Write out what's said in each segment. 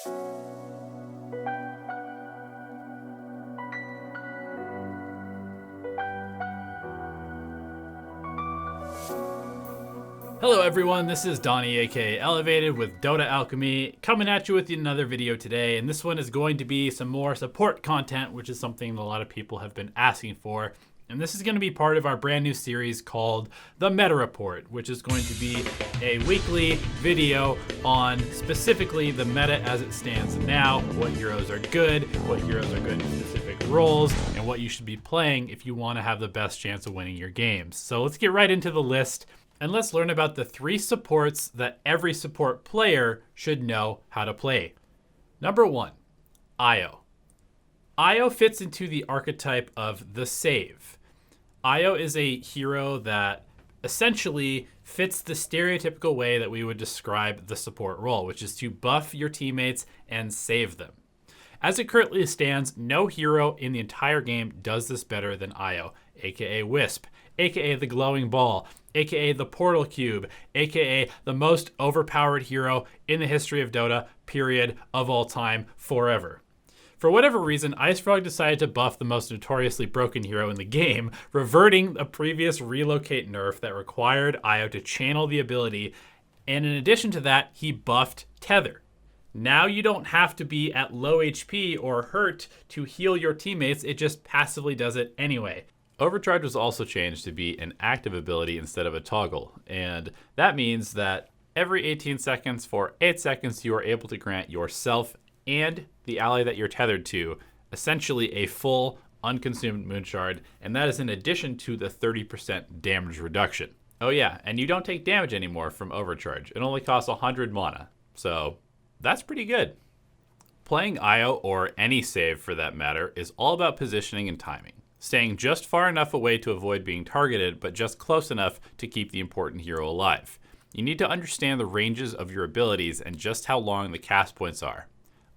Hello everyone, this is Donnie aka Elevated with Dota Alchemy, coming at you with another video today, and this one is going to be some more support content, which is something that a lot of people have been asking for. And this is going to be part of our brand new series called the Meta Report, which is going to be a weekly video on specifically the meta as it stands now, what heroes are good in specific roles, and what you should be playing if you want to have the best chance of winning your games. So let's get right into the list. And let's learn about the 3 supports that every support player should know how to play. Number 1, Io. Io fits into the archetype of the save. Io is a hero that essentially fits the stereotypical way that we would describe the support role, which is to buff your teammates and save them. As it currently stands, no hero in the entire game does this better than Io, aka Wisp, aka the glowing ball, aka the portal cube, aka the most overpowered hero in the history of Dota, period, of all time, forever. For whatever reason, IceFrog decided to buff the most notoriously broken hero in the game, reverting a previous relocate nerf that required Io to channel the ability, and in addition to that, he buffed Tether. Now you don't have to be at low HP or hurt to heal your teammates, it just passively does it anyway. Overcharge was also changed to be an active ability instead of a toggle, and that means that every 18 seconds for 8 seconds you are able to grant yourself and the ally that you're tethered to essentially a full unconsumed moon shard, and that is in addition to the 30% damage reduction. Oh yeah, and you don't take damage anymore from overcharge. It only costs 100 mana, so that's pretty good. Playing Io, or any save for that matter, is all about positioning and timing. Staying just far enough away to avoid being targeted, but just close enough to keep the important hero alive. You need to understand the ranges of your abilities and just how long the cast points are.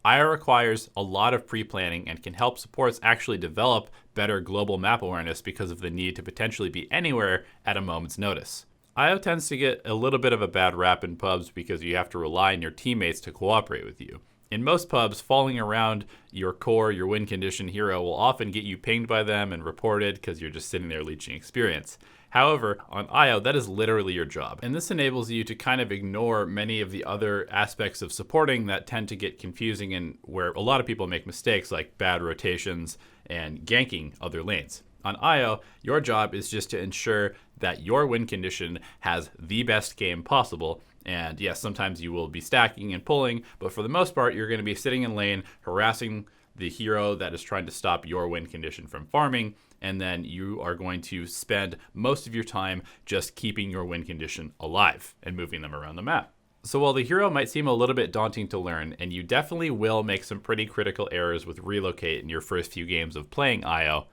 Io requires a lot of pre-planning and can help supports actually develop better global map awareness because of the need to potentially be anywhere at a moment's notice. Io tends to get a little bit of a bad rap in pubs because you have to rely on your teammates to cooperate with you. In most pubs, falling around your core, your win condition hero will often get you pinged by them and reported because you're just sitting there leeching experience. However, on Io, that is literally your job. And this enables you to kind of ignore many of the other aspects of supporting that tend to get confusing and where a lot of people make mistakes like bad rotations and ganking other lanes. On Io, your job is just to ensure that your win condition has the best game possible. And yes, sometimes you will be stacking and pulling, but for the most part, you're going to be sitting in lane, harassing the hero that is trying to stop your win condition from farming, and then you are going to spend most of your time just keeping your win condition alive and moving them around the map. So while the hero might seem a little bit daunting to learn, and you definitely will make some pretty critical errors with relocate in your first few games of playing Io,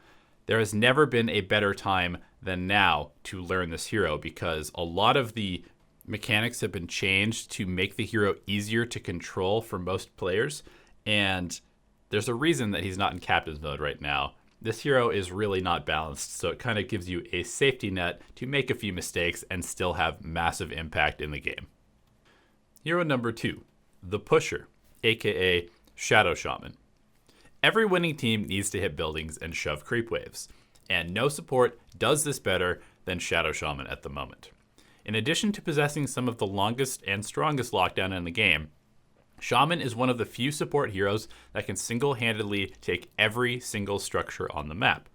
there has never been a better time than now to learn this hero because a lot of the mechanics have been changed to make the hero easier to control for most players, and there's a reason that he's not in captain's mode right now. This hero is really not balanced, so it kind of gives you a safety net to make a few mistakes and still have massive impact in the game. Hero number 2, the Pusher, aka Shadow Shaman. Every winning team needs to hit buildings and shove creep waves, and no support does this better than Shadow Shaman at the moment. In addition to possessing some of the longest and strongest lockdown in the game, Shaman is one of the few support heroes that can single-handedly take every single structure on the map.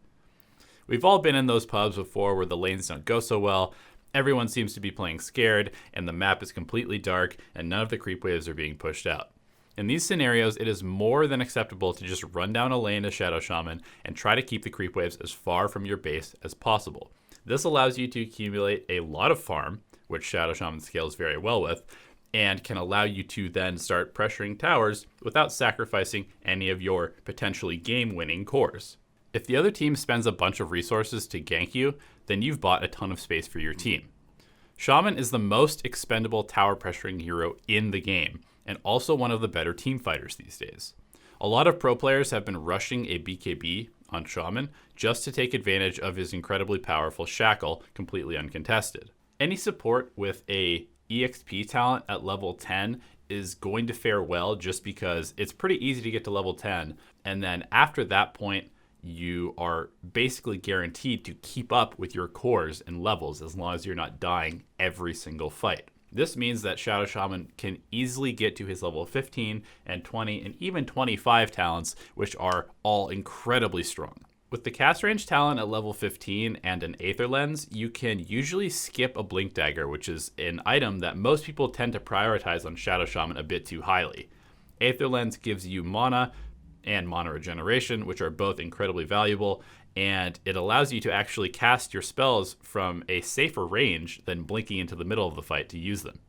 We've all been in those pubs before where the lanes don't go so well, everyone seems to be playing scared, and the map is completely dark, and none of the creep waves are being pushed out. In these scenarios, it is more than acceptable to just run down a lane as Shadow Shaman and try to keep the creep waves as far from your base as possible. This allows you to accumulate a lot of farm, which Shadow Shaman scales very well with, and can allow you to then start pressuring towers without sacrificing any of your potentially game-winning cores. If the other team spends a bunch of resources to gank you, then you've bought a ton of space for your team. Shaman is the most expendable tower pressuring hero in the game, and also one of the better team fighters these days. A lot of pro players have been rushing a BKB on Shaman just to take advantage of his incredibly powerful shackle completely uncontested. Any support with a EXP talent at level 10 is going to fare well just because it's pretty easy to get to level 10. And then after that point, you are basically guaranteed to keep up with your cores and levels as long as you're not dying every single fight. This means that Shadow Shaman can easily get to his level 15 and 20 and even 25 talents, which are all incredibly strong. With the cast range talent at level 15 and an Aether Lens, you can usually skip a Blink Dagger, which is an item that most people tend to prioritize on Shadow Shaman a bit too highly. Aether Lens gives you mana and mana regeneration, which are both incredibly valuable, and it allows you to actually cast your spells from a safer range than blinking into the middle of the fight to use them.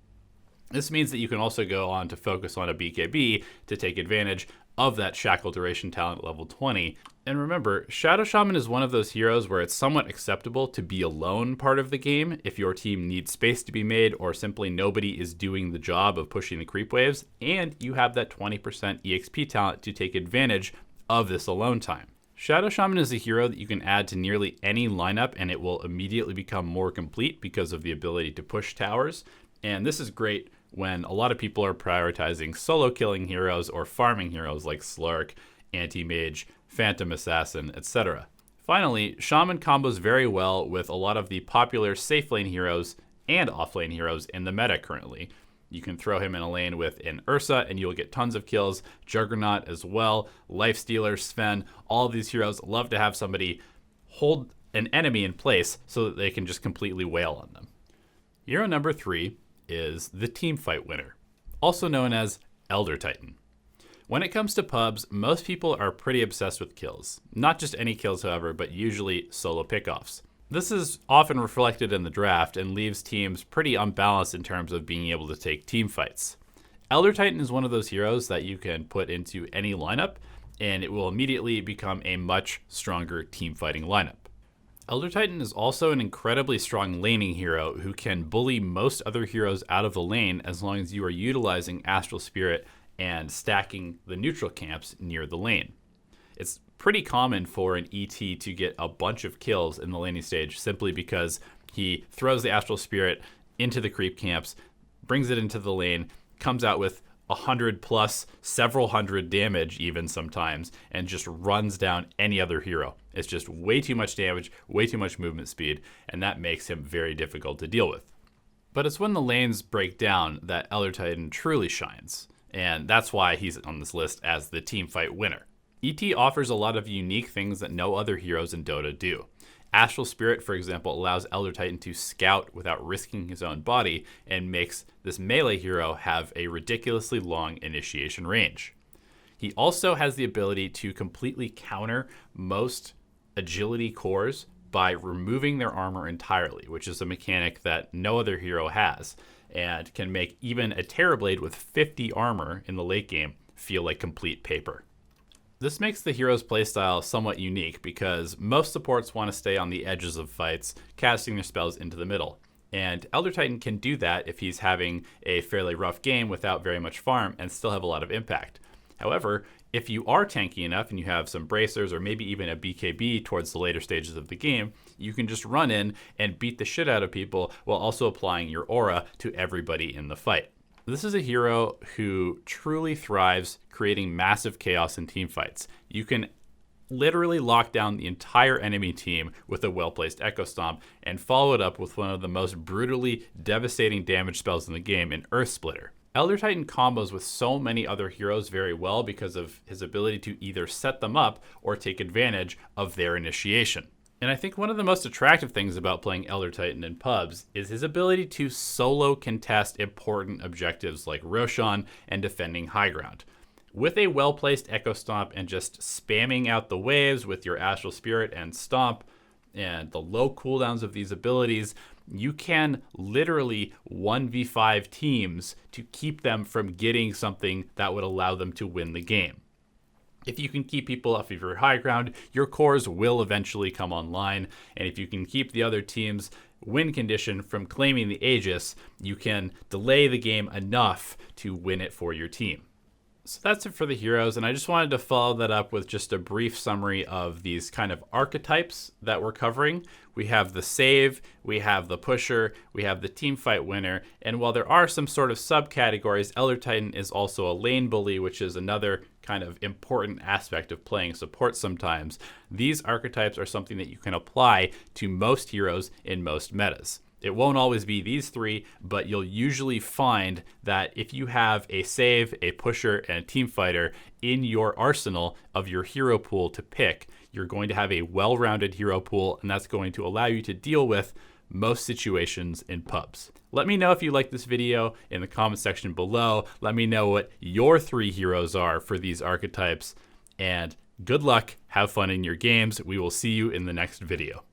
This means that you can also go on to focus on a BKB to take advantage of that Shackle Duration talent at level 20. And remember, Shadow Shaman is one of those heroes where it's somewhat acceptable to be alone part of the game if your team needs space to be made or simply nobody is doing the job of pushing the creep waves, and you have that 20% EXP talent to take advantage of this alone time. Shadow Shaman is a hero that you can add to nearly any lineup and it will immediately become more complete because of the ability to push towers. And this is great when a lot of people are prioritizing solo killing heroes or farming heroes like Slark, Anti-Mage, Phantom Assassin, etc. Finally, Shaman combos very well with a lot of the popular safe lane heroes and off lane heroes in the meta currently. You can throw him in a lane with an Ursa and you'll get tons of kills. Juggernaut as well, Lifestealer, Sven, all of these heroes love to have somebody hold an enemy in place so that they can just completely wail on them. Hero number 3 is the teamfight winner, also known as Elder Titan. When it comes to pubs, most people are pretty obsessed with kills. Not just any kills, however, but usually solo pickoffs. This is often reflected in the draft and leaves teams pretty unbalanced in terms of being able to take team fights. Elder Titan is one of those heroes that you can put into any lineup, and it will immediately become a much stronger team fighting lineup. Elder Titan is also an incredibly strong laning hero who can bully most other heroes out of the lane as long as you are utilizing Astral Spirit and stacking the neutral camps near the lane. It's pretty common for an ET to get a bunch of kills in the laning stage simply because he throws the Astral Spirit into the creep camps, brings it into the lane, comes out with 100 plus, several hundred damage even sometimes, and just runs down any other hero. It's just way too much damage, way too much movement speed, and that makes him very difficult to deal with. But it's when the lanes break down that Elder Titan truly shines, and that's why he's on this list as the teamfight winner. ET offers a lot of unique things that no other heroes in Dota do. Astral Spirit, for example, allows Elder Titan to scout without risking his own body and makes this melee hero have a ridiculously long initiation range. He also has the ability to completely counter most agility cores by removing their armor entirely, which is a mechanic that no other hero has, and can make even a Terrorblade with 50 armor in the late game feel like complete paper. This makes the hero's playstyle somewhat unique because most supports want to stay on the edges of fights, casting their spells into the middle. And Elder Titan can do that if he's having a fairly rough game without very much farm and still have a lot of impact. However, if you are tanky enough and you have some bracers or maybe even a BKB towards the later stages of the game, you can just run in and beat the shit out of people while also applying your aura to everybody in the fight. This is a hero who truly thrives creating massive chaos in teamfights. You can literally lock down the entire enemy team with a well-placed Echo Stomp and follow it up with one of the most brutally devastating damage spells in the game, an Earth Splitter. Elder Titan combos with so many other heroes very well because of his ability to either set them up or take advantage of their initiation. And I think one of the most attractive things about playing Elder Titan in pubs is his ability to solo contest important objectives like Roshan and defending high ground. With a well-placed Echo Stomp and just spamming out the waves with your Astral Spirit and Stomp and the low cooldowns of these abilities, you can literally 1v5 teams to keep them from getting something that would allow them to win the game. If you can keep people off of your high ground, your cores will eventually come online. And if you can keep the other team's win condition from claiming the Aegis, you can delay the game enough to win it for your team. So that's it for the heroes, and I just wanted to follow that up with just a brief summary of these kind of archetypes that we're covering. We have the save, we have the pusher, we have the team fight winner, and while there are some sort of subcategories, Elder Titan is also a lane bully, which is another kind of important aspect of playing support sometimes. These archetypes are something that you can apply to most heroes in most metas. It won't always be these three, but you'll usually find that if you have a save, a pusher, and a team fighter in your arsenal of your hero pool to pick, you're going to have a well-rounded hero pool, and that's going to allow you to deal with most situations in pubs. Let me know if you like this video in the comment section below. Let me know what your 3 heroes are for these archetypes, and good luck, have fun in your games. We will see you in the next video.